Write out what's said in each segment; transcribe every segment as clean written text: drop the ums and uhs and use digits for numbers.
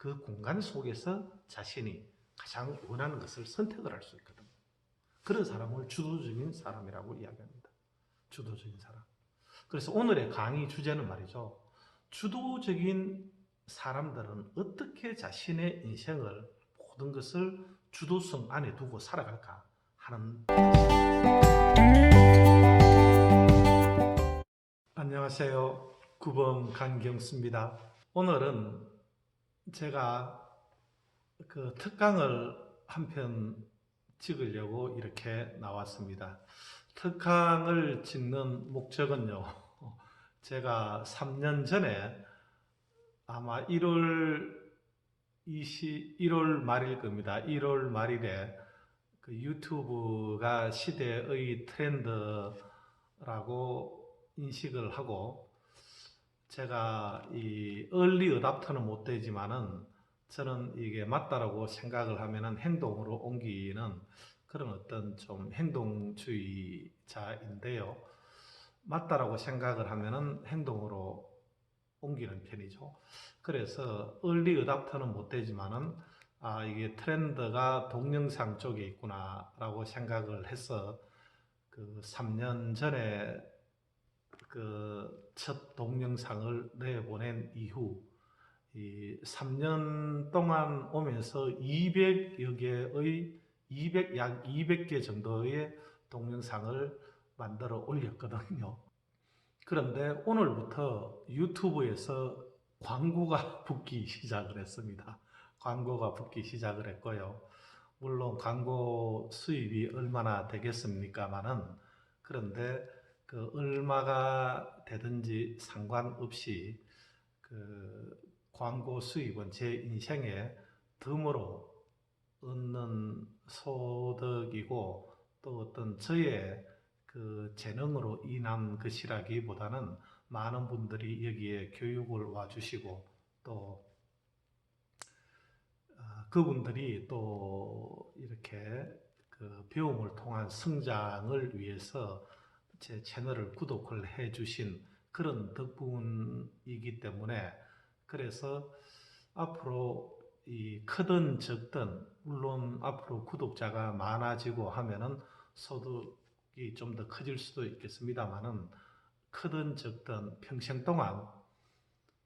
그 공간 속에서 자신이 가장 원하는 것을 선택을 할 수 있거든요. 그런 사람을 주도적인 사람이라고 이야기합니다. 주도적인 사람. 그래서 오늘의 강의 주제는 말이죠. 주도적인 사람들은 어떻게 자신의 인생을 모든 것을 주도성 안에 두고 살아갈까 하는. 안녕하세요. 구범 강경수입니다. 오늘은 제가 그 특강을 한 편 찍으려고 이렇게 나왔습니다. 특강을 찍는 목적은요, 제가 3년 전에 아마 1월 말일 겁니다. 1월 말일에 그 유튜브가 시대의 트렌드라고 인식을 하고, 제가 이 얼리 어답터는 못 되지만은 저는 이게 맞다라고 생각을 하면은 행동으로 옮기는 그런 어떤 좀 행동주의자인데요. 맞다라고 생각을 하면은 행동으로 옮기는 편이죠. 그래서 얼리 어답터는 못 되지만은 이게 트렌드가 동영상 쪽에 있구나라고 생각을 해서 그 3년 전에 그 첫 동영상을 내보낸 이후 이 3년 동안 오면서 200여 개의 약 200개 정도의 동영상을 만들어 올렸거든요. 그런데 오늘부터 유튜브에서 광고가 붙기 시작을 했습니다. 광고가 붙기 시작을 했고요. 물론 광고 수입이 얼마나 되겠습니까마는, 그런데 그 얼마가 되든지 상관없이 그 광고 수입은 제 인생에 덤으로 얻는 소득이고, 또 어떤 저의 그 재능으로 인한 것이라기보다는 많은 분들이 여기에 교육을 와주시고, 또 그분들이 또 이렇게 그 배움을 통한 성장을 위해서 제 채널을 구독을 해 주신 그런 덕분이기 때문에, 그래서 앞으로 이 크든 적든, 물론 앞으로 구독자가 많아지고 하면은 소득이 좀 더 커질 수도 있겠습니다만은, 크든 적든 평생 동안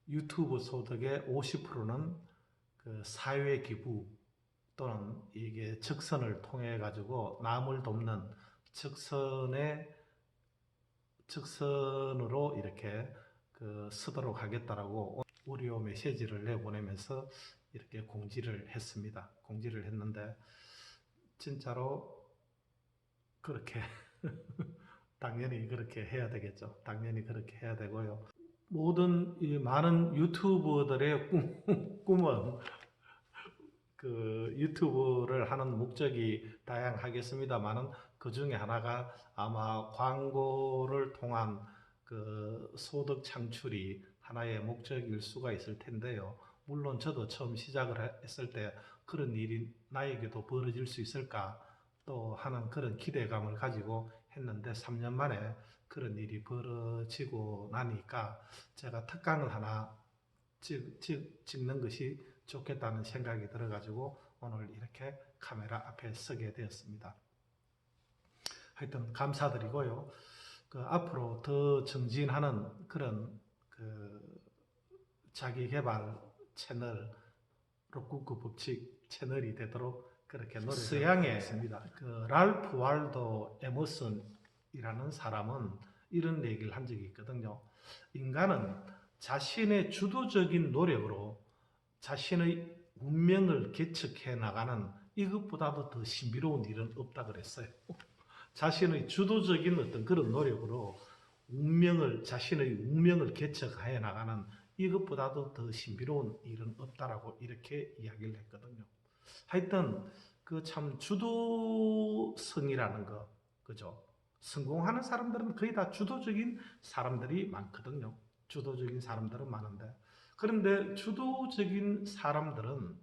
유튜브 소득의 50%는 그 사회 기부 또는 이게 적선을 통해 가지고 남을 돕는 적선으로 이렇게 그 쓰도록 하겠다라고 오디오 메시지를 내보내면서 이렇게 공지를 했습니다. 공지를 했는데 진짜로 그렇게 당연히 그렇게 해야 되겠죠. 당연히 그렇게 해야 되고요. 모든 이 많은 유튜버들의 꿈은 그 유튜브를 하는 목적이 다양하겠습니다만은, 그 중에 하나가 아마 광고를 통한 그 소득 창출이 하나의 목적일 수가 있을 텐데요. 물론 저도 처음 시작을 했을 때 그런 일이 나에게도 벌어질 수 있을까 또 하는 그런 기대감을 가지고 했는데, 3년 만에 그런 일이 벌어지고 나니까 제가 특강을 하나 찍는 것이 좋겠다는 생각이 들어가지고 오늘 이렇게 카메라 앞에 서게 되었습니다. 하여튼 감사드리고요. 그 앞으로 더 정진하는 그런 그 자기개발 채널, 록구크 법칙 채널이 되도록 그렇게 노력을 서양의 그 랄프 waldo 에머슨이라는 사람은 이런 얘기를 한 적이 있거든요. 인간은 자신의 주도적인 노력으로 자신의 운명을 개척해 나가는 이것보다도 더 신비로운 일은 없다 그랬어요. 자신의 주도적인 어떤 그런 노력으로 자신의 운명을 개척해 나가는 이것보다도 더 신비로운 일은 없다라고 이렇게 이야기를 했거든요. 하여튼 그 참 주도성이라는 거, 그죠? 성공하는 사람들은 거의 다 주도적인 사람들이 많거든요. 주도적인 사람들은 많은데, 그런데 주도적인 사람들은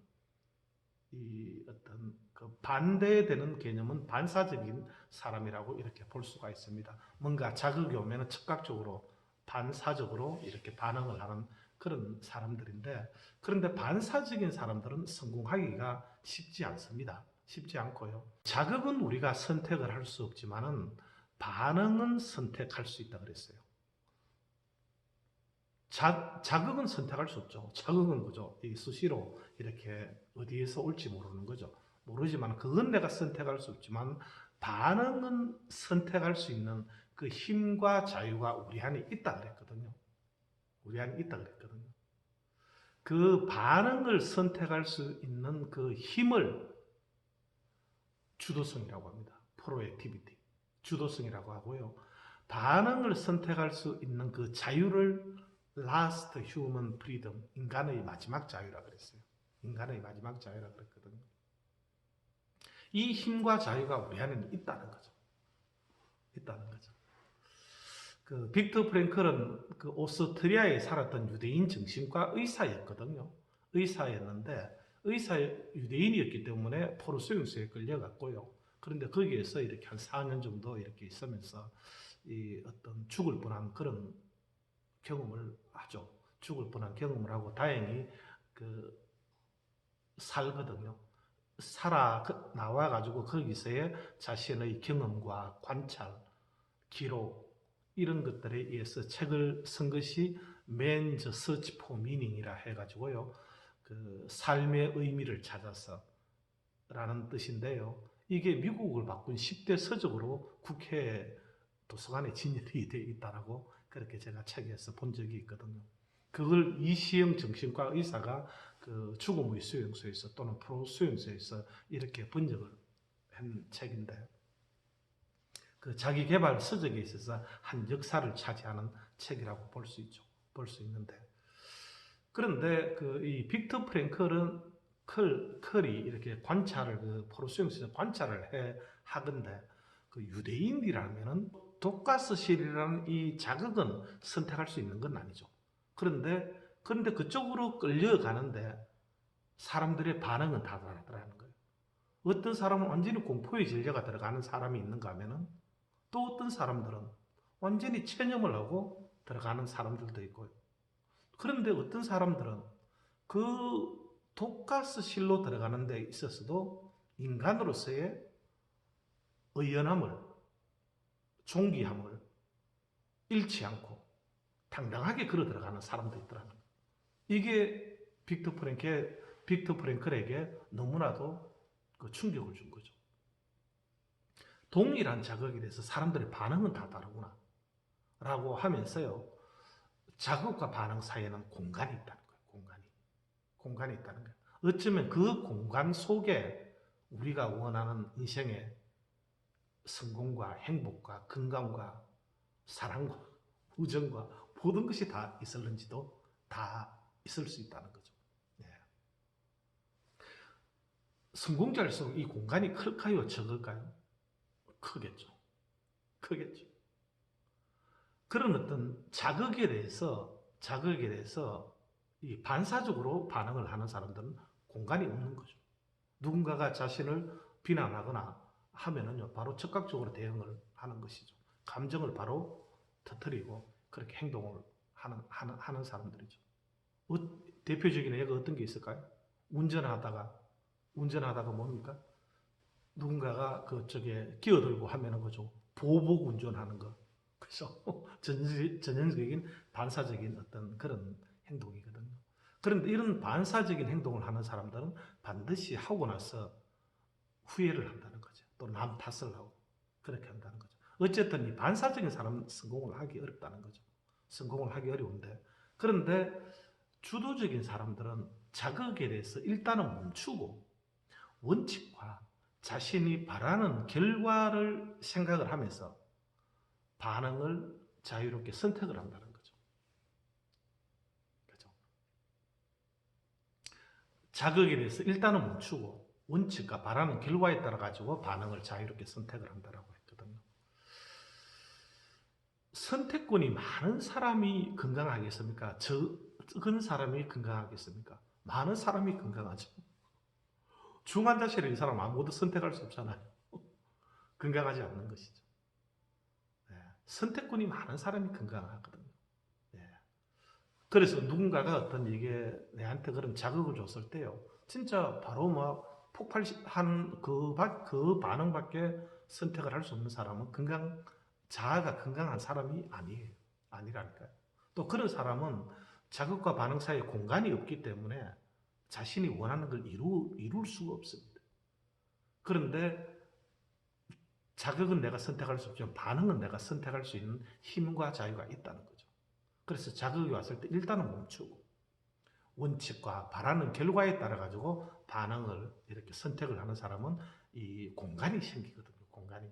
이 어떤 그 반대되는 개념은 반사적인 사람이라고 이렇게 볼 수가 있습니다. 뭔가 자극이 오면 즉각적으로 반사적으로 이렇게 반응을 하는 그런 사람들인데, 그런데 반사적인 사람들은 성공하기가 쉽지 않습니다. 쉽지 않고요. 자극은 우리가 선택을 할 수 없지만은 반응은 선택할 수 있다 그랬어요. 자극은 선택할 수 없죠. 자극은 그죠. 이 수시로 이렇게 어디에서 올지 모르는 거죠. 모르지만 그건 내가 선택할 수 없지만 반응은 선택할 수 있는 그 힘과 자유가 우리 안에 있다 그랬거든요. 우리 안에 있다 그랬거든요. 그 반응을 선택할 수 있는 그 힘을 주도성이라고 합니다. 프로액티비티. 주도성이라고 하고요. 반응을 선택할 수 있는 그 자유를 last human freedom, 인간의 마지막 자유라 그랬어요. 인간의 마지막 자유라 그랬거든요. 이 힘과 자유가 우리 안에는 있다는 거죠. 있다는 거죠. 그 빅터 프랭클은 그 오스트리아에 살았던 유대인 정신과 의사였거든요. 의사였는데 유대인이었기 때문에 포로 수용소에 끌려갔고요. 그런데 거기에서 이렇게 한 4년 정도 이렇게 있으면서 이 어떤 죽을 뻔한 그런 경험을 하죠. 죽을 뻔한 경험을 하고 다행히 그 살거든요. 나와가지고 거기서의 자신의 경험과 관찰, 기록 이런 것들에 의해서 책을 쓴 것이 Man the Search for Meaning이라 해가지고요. 그 삶의 의미를 찾아서 라는 뜻인데요. 이게 미국을 바꾼 10대 서적으로 국회 도서관에 진열이 되어 있다라고 그렇게 제가 책에서 본 적이 있거든요. 그걸 이시영 정신과 의사가 그 죽음의 수용소에서 또는 프로 수용소에서 이렇게 번역을 한 책인데, 그 자기 개발 서적에 있어서 한 역사를 차지하는 책이라고 볼 수 있죠. 볼 수 있는데, 그런데 그 이 빅터 프랭클은 컬이 이렇게 관찰을 그 포로 수용소에서 관찰을 하건데, 그 유대인이라면은 독가스실이라는 이 자극은 선택할 수 있는 건 아니죠. 그런데 그쪽으로 끌려가는데 사람들의 반응은 다 다르더라는 거예요. 어떤 사람은 완전히 공포의 진료가 들어가는 사람이 있는가 하면은 또 어떤 사람들은 완전히 체념을 하고 들어가는 사람들도 있고요. 그런데 어떤 사람들은 그 독가스실로 들어가는 데 있어서도 인간으로서의 의연함을, 존귀함을 잃지 않고 당당하게 걸어 들어가는 사람도 있더라는 거예요. 이게 빅터 프랭클에게 너무나도 그 충격을 준 거죠. 동일한 자극에 대해서 사람들의 반응은 다 다르구나 라고 하면서요, 자극과 반응 사이에는 공간이 있다는 거예요. 공간이 있다는 거예요. 어쩌면 그 공간 속에 우리가 원하는 인생의 성공과 행복과 건강과 사랑과 우정과 모든 것이 다 있을는지도 다 있을 수 있다는 거죠. 예. 성공자일수록 이 공간이 클까요? 적을까요? 크겠죠. 크겠죠. 그런 어떤 자극에 대해서 이 반사적으로 반응을 하는 사람들은 공간이 없는 거죠. 누군가가 자신을 비난하거나 하면은요, 바로 즉각적으로 대응을 하는 것이죠. 감정을 바로 터뜨리고 그렇게 행동을 하는 사람들이죠. 대표적인 예가 어떤 게 있을까요? 운전하다가 뭡니까? 누군가가 그쪽에 끼어들고 하면은 그죠. 보복 운전하는 거. 그죠? 전형적인 반사적인 어떤 그런 행동이거든요. 그런데 이런 반사적인 행동을 하는 사람들은 반드시 하고 나서 후회를 한다는 거죠. 또 남 탓을 하고 그렇게 한다는 거죠. 어쨌든 이 반사적인 사람은 성공을 하기 어렵다는 거죠. 성공을 하기 어려운데, 그런데 주도적인 사람들은 자극에 대해서 일단은 멈추고 원칙과 자신이 바라는 결과를 생각을 하면서 반응을 자유롭게 선택을 한다는 거죠. 그죠? 자극에 대해서 일단은 멈추고 원칙과 바라는 결과에 따라 가지고 반응을 자유롭게 선택을 한다라고 했거든요. 선택권이 많은 사람이 건강하겠습니까? 적은 사람이 건강하겠습니까? 많은 사람이 건강하죠. 중환자실에 이 사람 아무것도 선택할 수 없잖아요. 건강하지 않는 것이죠. 네. 선택권이 많은 사람이 건강하거든요. 네. 그래서 누군가가 어떤 이게 내한테 그런 자극을 줬을 때요. 진짜 바로 막 폭발한 그 반응밖에 선택을 할 수 없는 사람은 자아가 건강한 사람이 아니에요. 아니라니까요. 또 그런 사람은 자극과 반응 사이에 공간이 없기 때문에 자신이 원하는 걸 이룰 수가 없습니다. 그런데 자극은 내가 선택할 수 없지만 반응은 내가 선택할 수 있는 힘과 자유가 있다는 거죠. 그래서 자극이 왔을 때 일단은 멈추고 원칙과 바라는 결과에 따라 가지고 반응을 이렇게 선택을 하는 사람은 이 공간이 생기거든요. 공간이.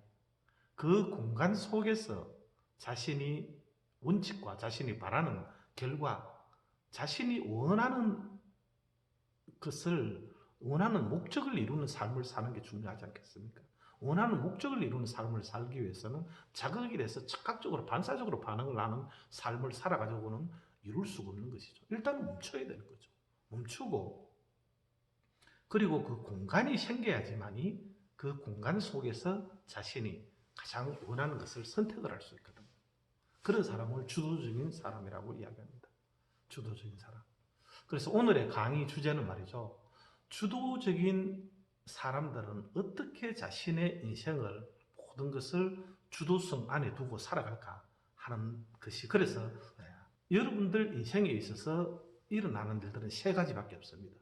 그 공간 속에서 자신이 원칙과 자신이 바라는 결과, 자신이 원하는 것을 원하는 목적을 이루는 삶을 사는 게 중요하지 않겠습니까? 원하는 목적을 이루는 삶을 살기 위해서는 자극에 대해서 즉각적으로 반사적으로 반응을 하는 삶을 살아가지고는 이룰 수가 없는 것이죠. 일단 멈춰야 되는 거죠. 멈추고 그리고 그 공간이 생겨야지만이 그 공간 속에서 자신이 가장 원하는 것을 선택을 할 수 있거든요. 그런 사람을 주도적인 사람이라고 이야기합니다. 주도적인 사람. 그래서 오늘의 강의 주제는 말이죠. 주도적인 사람들은 어떻게 자신의 인생을 모든 것을 주도성 안에 두고 살아갈까 하는 것이 그래서 여러분들 인생에 있어서 일어나는 일들은 세 가지밖에 없습니다.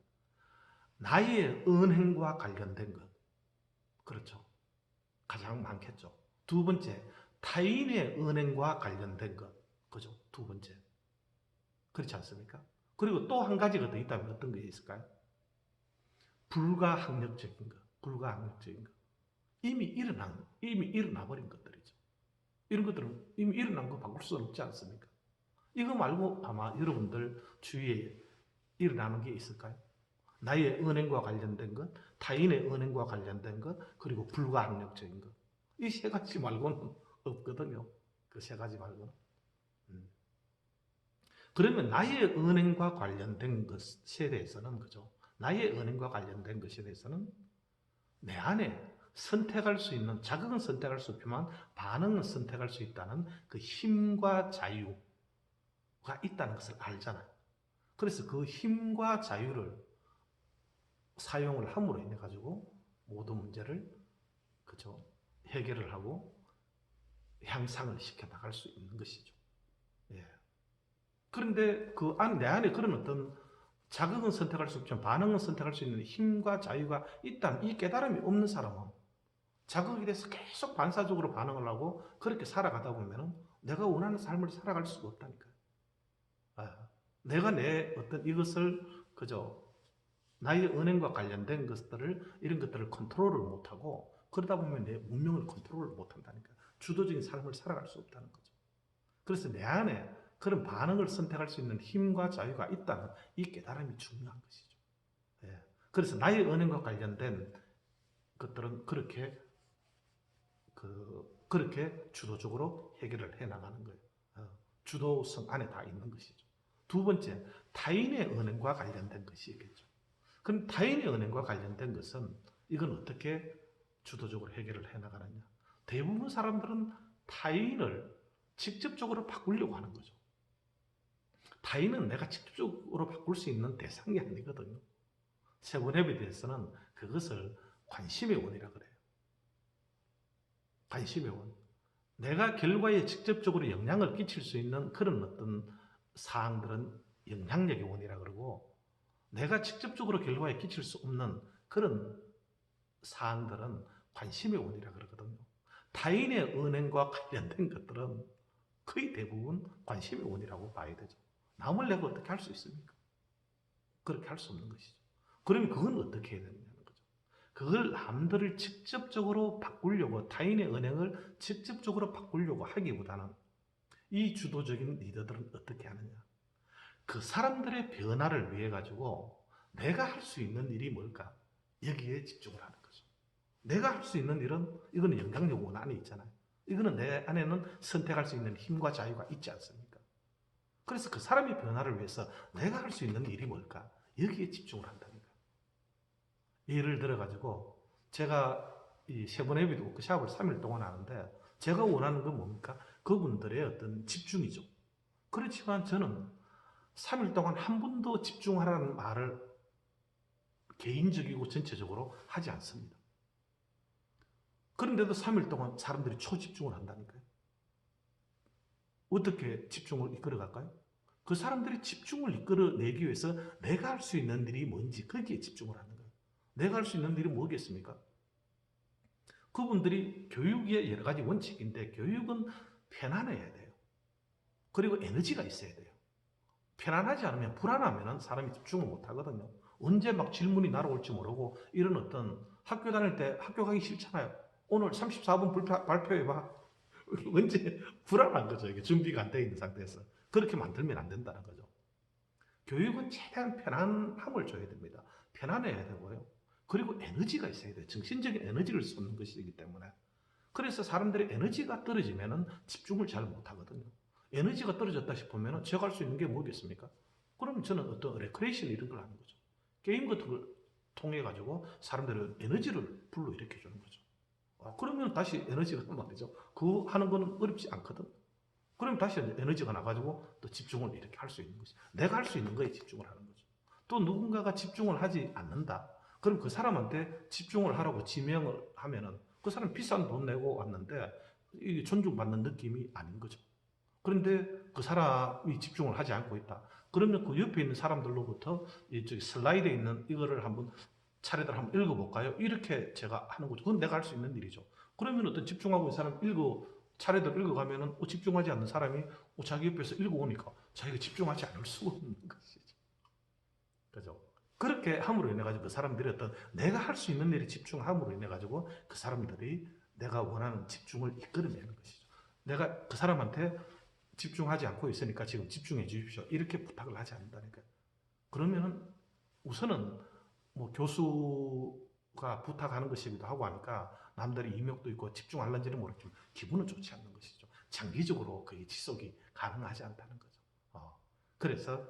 나의 은행과 관련된 것. 그렇죠. 가장 많겠죠. 두 번째, 타인의 은행과 관련된 것. 그죠. 두 번째. 그렇지 않습니까? 그리고 또 한 가지가 더 있다면 어떤 게 있을까요? 불가항력적인 것. 불가항력적인 것. 이미 일어나 버린 것들이죠. 이런 것들은 이미 일어난 거 바꿀 수 없지 않습니까? 이거 말고 아마 여러분들 주위에 일어나는 게 있을까요? 나의 은행과 관련된 것, 타인의 은행과 관련된 것, 그리고 불가항력적인 것. 이 세 가지 말고는 없거든요. 그 세 가지 말고는. 그러면 나의 은행과 관련된 것에 대해서는, 그죠? 나의 은행과 관련된 것에 대해서는 내 안에 선택할 수 있는, 자극은 선택할 수 없지만 반응은 선택할 수 있다는 그 힘과 자유가 있다는 것을 알잖아요. 그래서 그 힘과 자유를 사용을 함으로 인해 가지고 모든 문제를 그죠 해결을 하고 향상을 시켜 나갈 수 있는 것이죠. 예. 그런데 내 안에 그런 어떤 자극은 선택할 수 없지만 반응은 선택할 수 있는 힘과 자유가 있다는 이 깨달음이 없는 사람은 자극에 대해서 계속 반사적으로 반응을 하고 그렇게 살아가다 보면은 내가 원하는 삶을 살아갈 수가 없다니까요. 아, 내가 내 어떤 이것을 그저 나의 은행과 관련된 것들을 이런 것들을 컨트롤을 못하고 그러다 보면 내 운명을 컨트롤을 못한다니까 주도적인 삶을 살아갈 수 없다는 거죠. 그래서 내 안에 그런 반응을 선택할 수 있는 힘과 자유가 있다는 이 깨달음이 중요한 것이죠. 예. 그래서 나의 은행과 관련된 것들은 그렇게 주도적으로 해결을 해 나가는 거예요. 주도성 안에 다 있는 것이죠. 두 번째, 타인의 은행과 관련된 것이겠죠. 그럼 타인의 은행과 관련된 것은 이건 어떻게 주도적으로 해결을 해 나가느냐? 대부분 사람들은 타인을 직접적으로 바꾸려고 하는 거죠. 타인은 내가 직접적으로 바꿀 수 있는 대상이 아니거든요. 세븐앱에 대해서는 그것을 관심의 원이라 그래요. 관심의 원. 내가 결과에 직접적으로 영향을 끼칠 수 있는 그런 어떤 사항들은 영향력의 원이라 그러고 내가 직접적으로 결과에 끼칠 수 없는 그런 사항들은 관심의 원이라 그러거든요. 타인의 은행과 관련된 것들은 거의 대부분 관심의 원이라고 봐야 되죠. 남을 내가 어떻게 할 수 있습니까? 그렇게 할 수 없는 것이죠. 그러면 그건 어떻게 해야 되느냐는 거죠. 그걸 남들을 직접적으로 바꾸려고 타인의 은행을 직접적으로 바꾸려고 하기보다는 이 주도적인 리더들은 어떻게 하느냐. 그 사람들의 변화를 위해 가지고 내가 할 수 있는 일이 뭘까? 여기에 집중을 하는 거죠. 내가 할 수 있는 일은 이거는 영향력 원 안에 있잖아요. 이거는 내 안에는 선택할 수 있는 힘과 자유가 있지 않습니까? 그래서 그 사람의 변화를 위해서 내가 할 수 있는 일이 뭘까? 여기에 집중을 한다니까. 예를 들어 가지고 제가 이 세븐앱이도 워크숍을 3일 동안 하는데 제가 원하는 건 뭡니까? 그분들의 어떤 집중이죠. 그렇지만 저는 3일 동안 한 번도 집중하라는 말을 개인적이고 전체적으로 하지 않습니다. 그런데도 3일 동안 사람들이 초집중을 한다니까요. 어떻게 집중을 이끌어갈까요? 그 사람들이 집중을 이끌어내기 위해서 내가 할 수 있는 일이 뭔지 거기에 집중을 하는 거예요. 내가 할 수 있는 일이 뭐겠습니까? 그분들이 교육의 여러 가지 원칙인데 교육은 편안해야 돼요. 그리고 에너지가 있어야 돼요. 편안하지 않으면 불안하면 사람이 집중을 못 하거든요. 언제 막 질문이 날아올지 모르고 이런 어떤 학교 다닐 때 학교 가기 싫잖아요. 오늘 34분 발표해봐. 언제 불안한 거죠. 이게 준비가 안 되어 있는 상태에서. 그렇게 만들면 안 된다는 거죠. 교육은 최대한 편안함을 줘야 됩니다. 편안해야 되고요. 그리고 에너지가 있어야 돼요. 정신적인 에너지를 쏟는 것이기 때문에. 그래서 사람들이 에너지가 떨어지면 집중을 잘 못하거든요. 에너지가 떨어졌다 싶으면 제가 할 수 있는 게 뭐겠습니까? 그럼 저는 어떤 레크레이션 이런 걸 하는 거죠. 게임 같은 걸 통해 가지고 사람들의 에너지를 불러일으켜 주는 거죠. 그러면 다시 에너지가 말이죠. 그거 하는 거는 어렵지 않거든. 그럼 다시 에너지가 나가지고 또 집중을 이렇게 할 수 있는 거지. 내가 할 수 있는 거에 집중을 하는 거죠. 또 누군가가 집중을 하지 않는다. 그럼 그 사람한테 집중을 하라고 지명을 하면은 그 사람 비싼 돈 내고 왔는데 이게 존중받는 느낌이 아닌 거죠. 그런데 그 사람이 집중을 하지 않고 있다. 그러면 그 옆에 있는 사람들로부터 이쪽 슬라이드에 있는 이거를 한번 차례대로 한번 읽어볼까요? 이렇게 제가 하는 거죠. 그건 내가 할 수 있는 일이죠. 그러면 어떤 집중하고 있는 사람 차례대로 읽어가면은 집중하지 않는 사람이 자기 옆에서 읽어오니까 자기가 집중하지 않을 수가 없는 것이죠. 그죠? 그렇게 함으로 인해 가지고 그 사람들이 어떤 내가 할 수 있는 일에 집중함으로 인해 가지고 그 사람들이 내가 원하는 집중을 이끌어내는 것이죠. 내가 그 사람한테 집중하지 않고 있으니까 지금 집중해 주십시오. 이렇게 부탁을 하지 않는다니까요. 그러면은 우선은 뭐 교수가 부탁하는 것이기도 하고 하니까 남들이 이명도 있고 집중할는지는 모르겠지만 기분은 좋지 않는 것이죠. 장기적으로 그게 지속이 가능하지 않다는 거죠. 그래서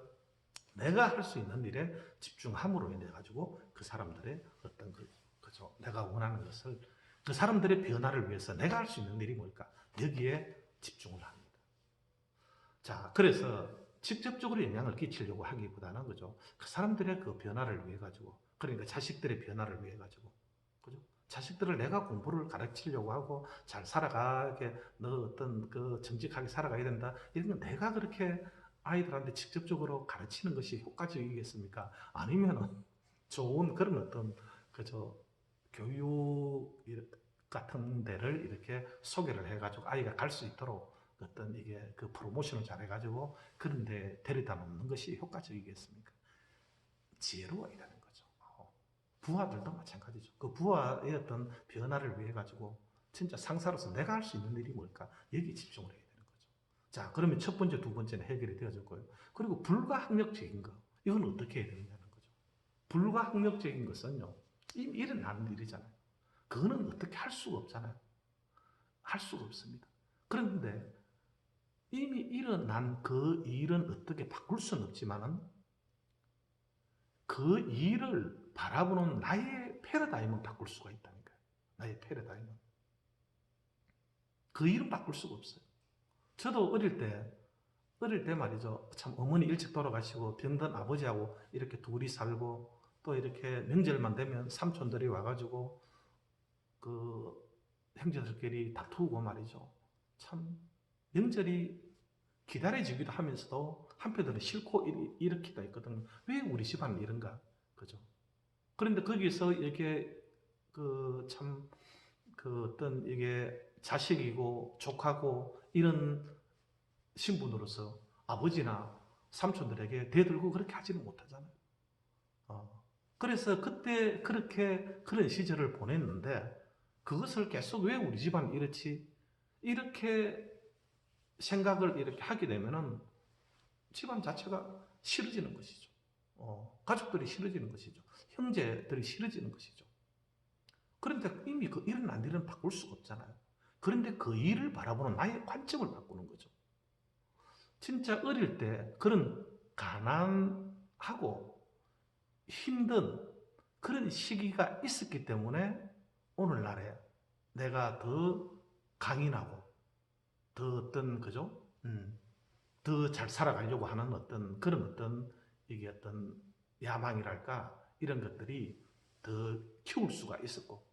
내가 할 수 있는 일에 집중함으로 인해 가지고 그 사람들의 어떤 그죠. 내가 원하는 것을 그 사람들의 변화를 위해서 내가 할 수 있는 일이 뭘까? 여기에 집중을 합니다. 자, 그래서 직접적으로 영향을 끼치려고 하기보다는 그죠. 그 사람들의 그 변화를 위해 가지고 그러니까 자식들의 변화를 위해 가지고 그죠. 자식들을 내가 공부를 가르치려고 하고 잘 살아가게 너 어떤 그 정직하게 살아가야 된다. 이런 건 내가 그렇게 아이들한테 직접적으로 가르치는 것이 효과적이겠습니까? 아니면은 좋은 그런 어떤 그저 교육 같은 데를 이렇게 소개를 해가지고 아이가 갈 수 있도록 어떤 이게 그 프로모션을 잘 해가지고 그런 데 데려다 놓는 것이 효과적이겠습니까? 지혜로워야 되는 거죠. 부하들도 마찬가지죠. 그 부하의 어떤 변화를 위해 가지고 진짜 상사로서 내가 할 수 있는 일이 뭘까? 여기 집중을 해야 되는 거죠. 자, 그러면 첫 번째, 두 번째는 해결이 되어졌고요. 그리고 불가항력적인 거. 이건 어떻게 해야 되느냐는 거죠. 불가항력적인 것은요. 이미 일어나는 일이잖아요. 그거는 어떻게 할 수가 없잖아요. 할 수가 없습니다. 그런데 이미 일어난 그 일은 어떻게 바꿀 수는 없지만은 그 일을 바라보는 나의 패러다임은 바꿀 수가 있다니까요. 나의 패러다임은. 그 일은 바꿀 수가 없어요. 저도 어릴 때 말이죠. 참 어머니 일찍 돌아가시고 병든 아버지하고 이렇게 둘이 살고 또 이렇게 명절만 되면 삼촌들이 와가지고 그 형제들끼리 다투고 말이죠. 참 명절이 기다려지기도 하면서도 한편으로는 싫고 이렇기도 있거든요. 왜 우리 집안은 이런가? 그죠? 그런데 거기서 이렇게 그 참 그 어떤 이게 자식이고 조카고 이런 신분으로서 아버지나 삼촌들에게 대들고 그렇게 하지는 못하잖아요. 그래서 그때 그렇게 그런 시절을 보냈는데 그것을 계속 왜 우리 집안 이렇지? 이렇게 생각을 이렇게 하게 되면은 집안 자체가 싫어지는 것이죠. 가족들이 싫어지는 것이죠. 형제들이 싫어지는 것이죠. 그런데 이미 그 일어난 일은 바꿀 수가 없잖아요. 그런데 그 일을 바라보는 나의 관점을 바꾸는 거죠. 진짜 어릴 때 그런 가난하고 힘든 그런 시기가 있었기 때문에 오늘날에 내가 더 강인하고 더 어떤 그죠? 더 잘 살아가려고 하는 어떤 그런 어떤 이게 어떤 야망이랄까 이런 것들이 더 키울 수가 있었고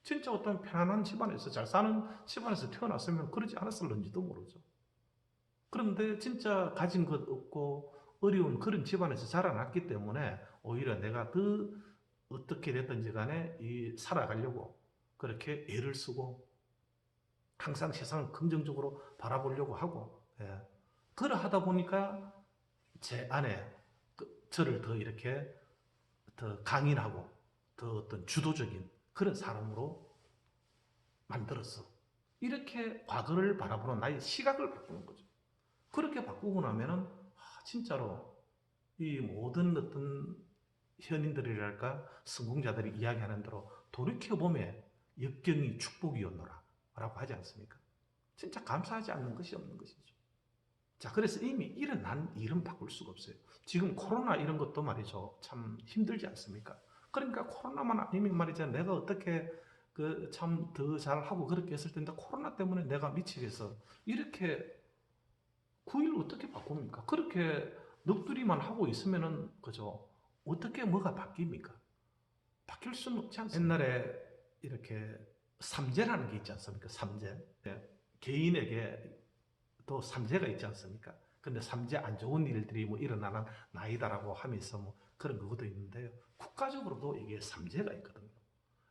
진짜 어떤 편안한 집안에서 잘 사는 집안에서 태어났으면 그러지 않았을는지도 모르죠. 그런데 진짜 가진 것 없고 어려운 그런 집안에서 자라났기 때문에 오히려 내가 더 어떻게 됐든지 간에 이 살아가려고 그렇게 애를 쓰고 항상 세상을 긍정적으로 바라보려고 하고 예. 그러하다 보니까 제 안에 저를 더 이렇게 더 강인하고 더 어떤 주도적인 그런 사람으로 만들었어. 이렇게 과거를 바라보는 나의 시각을 바꾸는 거죠. 그렇게 바꾸고 나면은 진짜로 이 모든 어떤 현인들이랄까 성공자들이 이야기하는 대로 돌이켜보면 역경이 축복이었노라 라고 하지 않습니까? 진짜 감사하지 않는 것이 없는 것이죠. 자, 그래서 이미 일어난 일은 바꿀 수가 없어요. 지금 코로나 이런 것도 말이죠. 참 힘들지 않습니까? 그러니까 코로나만 아니면 말이죠. 내가 어떻게 그 참 더 잘하고 그렇게 했을 텐데 코로나 때문에 내가 미치겠어. 이렇게 9일 어떻게 바꿉니까? 그렇게 넋두리만 하고 있으면은 그죠? 어떻게 뭐가 바뀝니까? 바뀔 수는 없지 않습니까? 옛날에 이렇게 삼재라는 게 있지 않습니까? 삼재. 예. 개인에게 또 삼재가 있지 않습니까? 근데 삼재 안 좋은 일들이 뭐 일어나는 나이다라고 하면서 뭐 그런 그것도 있는데요. 국가적으로도 이게 삼재가 있거든요.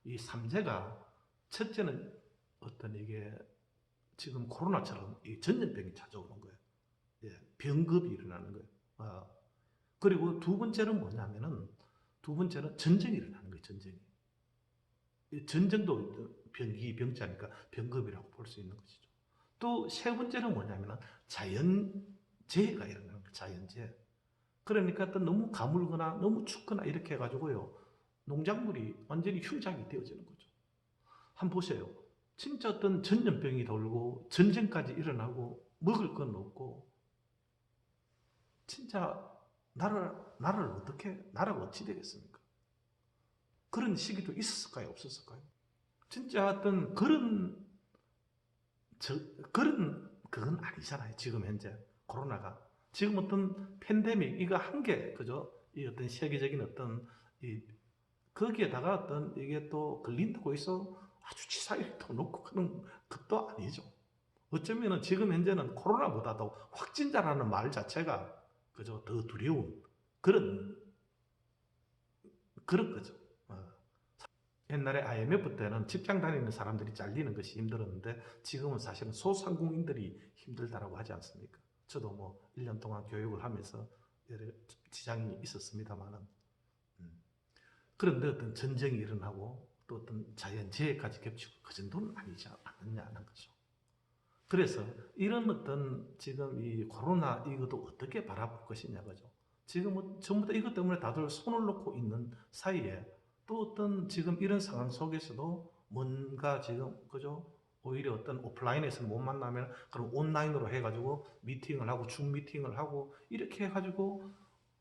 이 삼재가 첫째는 어떤 이게 지금 코로나처럼 이 전염병이 찾아오는 거예요. 예, 병급이 일어나는 거예요. 그리고 두 번째는 뭐냐면은 두 번째는 전쟁이 일어나는 거예요. 전쟁이. 전쟁도 병자니까 병급이라고 볼 수 있는 것이죠. 또 세 번째는 뭐냐면은 자연재해가 일어나는 거예요. 자연재해. 그러니까 또 너무 가물거나 너무 춥거나 이렇게 해가지고요. 농작물이 완전히 흉작이 되어지는 거죠. 한번 보세요. 진짜 어떤 전염병이 돌고 전쟁까지 일어나고 먹을 건 없고 진짜 나라가 어찌 되겠습니까? 그런 시기도 있었을까요? 없었을까요? 진짜 어떤 그건 아니잖아요. 지금 현재 코로나가. 지금 어떤 팬데믹, 이거 한 개, 그죠? 이 어떤 세계적인 어떤, 거기에다가 어떤 이게 또 걸린다고 해서 아주 치사율이 더 높고 그런 것도 아니죠. 어쩌면은 지금 현재는 코로나보다도 확진자라는 말 자체가 그저 더 두려운 그런 거죠. 옛날에 IMF 때는 직장 다니는 사람들이 잘리는 것이 힘들었는데 지금은 사실은 소상공인들이 힘들다라고 하지 않습니까? 저도 뭐 1년 동안 교육을 하면서 여러 지장이 있었습니다만은 그런데 어떤 전쟁이 일어나고 또 어떤 자연재해까지 겹치고 그 정도는 아니지 않느냐는 거죠. 그래서 이런 어떤 지금 이 코로나 이것도 어떻게 바라볼 것이냐 그죠. 지금 뭐 전부 다 이것 때문에 다들 손을 놓고 있는 사이에 또 어떤 지금 이런 상황 속에서도 뭔가 지금 그죠. 오히려 어떤 오프라인에서 못 만나면 그럼 온라인으로 해가지고 미팅을 하고 줌 미팅을 하고 이렇게 해가지고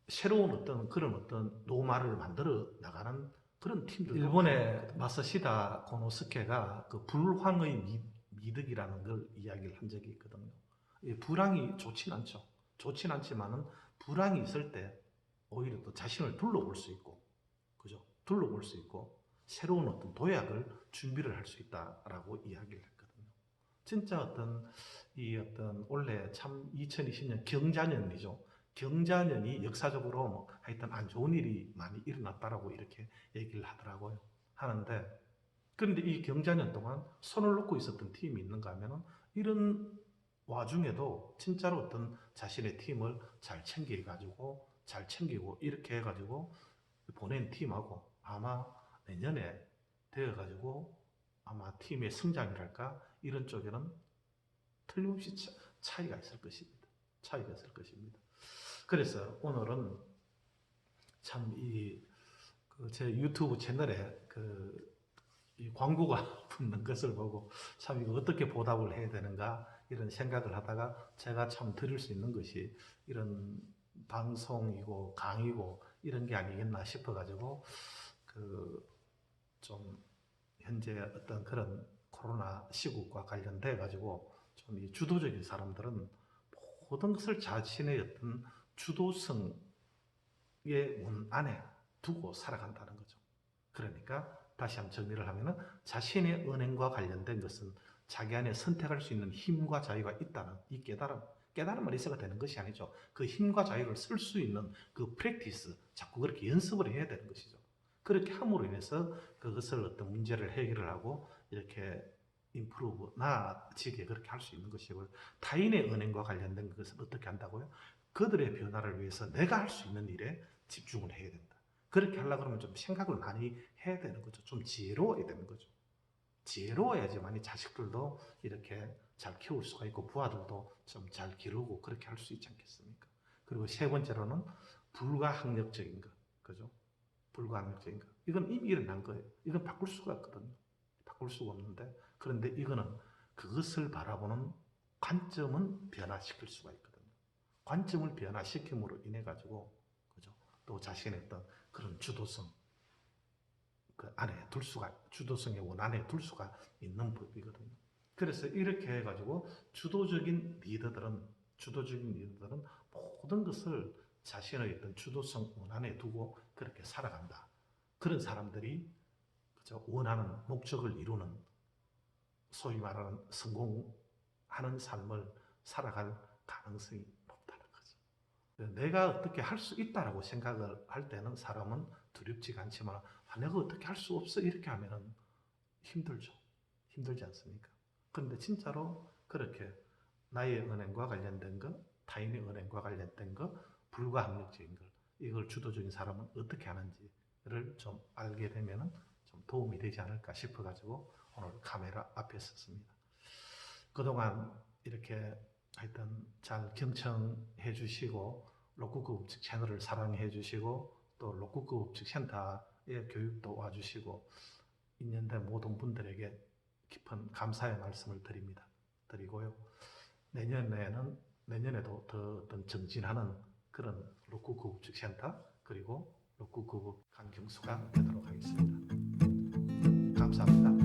새로운 어떤 그런 어떤 노마를 만들어 나가는 그런 팀들. 일본의 마사시다 고노스케가 그 불황의 미덕이라는 걸 이야기를 한 적이 있거든요. 불황이 좋진 않죠. 좋진 않지만은 불황이 있을 때 오히려 또 자신을 둘러볼 수 있고, 그죠? 둘러볼 수 있고 새로운 어떤 도약을 준비를 할 수 있다라고 이야기를 했거든요. 진짜 어떤 이 어떤 원래 참 2020년 경자년이죠. 경자년이 역사적으로 뭐 하여튼 안 좋은 일이 많이 일어났다라고 이렇게 얘기를 하더라고요. 하는데 그런데 이 경자년 동안 손을 놓고 있었던 팀이 있는가 하면은 이런 와중에도 진짜로 어떤 자신의 팀을 잘 챙겨가지고 잘 챙기고 이렇게 해가지고 보낸 팀하고 아마 내년에 되어가지고 아마 팀의 성장이랄까 이런 쪽에는 틀림없이 차이가 있을 것입니다. 차이가 있을 것입니다. 그래서 오늘은 참 제 유튜브 채널에 이 광고가 붙는 것을 보고 참 이거 어떻게 보답을 해야 되는가 이런 생각을 하다가 제가 참 드릴 수 있는 것이 이런 방송이고 강의고 이런 게 아니겠나 싶어가지고 좀 현재 어떤 그런 코로나 시국과 관련돼 가지고 좀 이 주도적인 사람들은 모든 것을 자신의 어떤 주도성의 원 안에 두고 살아간다는 거죠. 그러니까 다시 한번 정리를 하면은 자신의 은행과 관련된 것은 자기 안에 선택할 수 있는 힘과 자유가 있다는 이 깨달음만 있어가 되는 것이 아니죠. 그 힘과 자유를 쓸 수 있는 그 프랙티스, 자꾸 그렇게 연습을 해야 되는 것이죠. 그렇게 함으로 인해서 그것을 어떤 문제를 해결을 하고 이렇게 임프루브, 나아지게 그렇게 할 수 있는 것이고요. 타인의 은행과 관련된 것을 어떻게 한다고요? 그들의 변화를 위해서 내가 할 수 있는 일에 집중을 해야 된다. 그렇게 하려고 그러면 좀 생각을 많이 해야 되는 거죠. 좀 지혜로워야 되는 거죠. 지혜로워야지만 이 자식들도 이렇게 잘 키울 수가 있고 부하들도 좀 잘 기르고 그렇게 할 수 있지 않겠습니까? 그리고 세 번째로는 불가항력적인 것, 그죠? 불가항력적인 것. 이건 이미 일어난 거예요. 이건 바꿀 수가 없거든요. 바꿀 수가 없는데, 그런데 이거는 그것을 바라보는 관점은 변화시킬 수가 있거든요. 관점을 변화시킴으로 인해 가지고, 그죠? 또 자신의 어떤 그런 주도성, 그 안에 둘 수가, 주도성의 원 안에 둘 수가 있는 법이거든요. 그래서 이렇게 해가지고 주도적인 리더들은 모든 것을 자신의 어떤 주도성 원 안에 두고 그렇게 살아간다. 그런 사람들이 그죠? 원하는 목적을 이루는 소위 말하는 성공하는 삶을 살아갈 가능성이 높다는 거죠. 내가 어떻게 할 수 있다라고 생각을 할 때는 사람은 두렵지가 않지만 내가 어떻게 할 수 없어 이렇게 하면은 힘들죠. 힘들지 않습니까? 그런데 진짜로 그렇게 나의 은행과 관련된 것, 타인의 은행과 관련된 것, 불가항력적인 것, 이걸 주도적인 사람은 어떻게 하는지를 좀 알게 되면은 좀 도움이 되지 않을까 싶어가지고 오늘 카메라 앞에 섰습니다. 그동안 이렇게 하여튼 잘 경청해 주시고 로쿠크 법칙 채널을 사랑해 주시고 또 로쿠크 법칙 센터의 교육도 와주시고 있는데 모든 분들에게 깊은 감사의 말씀을 드리고요. 내년에도 더 어떤 정진하는 그런 로쿠크 법칙 센터 그리고 로쿠크 강경수가 되도록 하겠습니다. 감사합니다.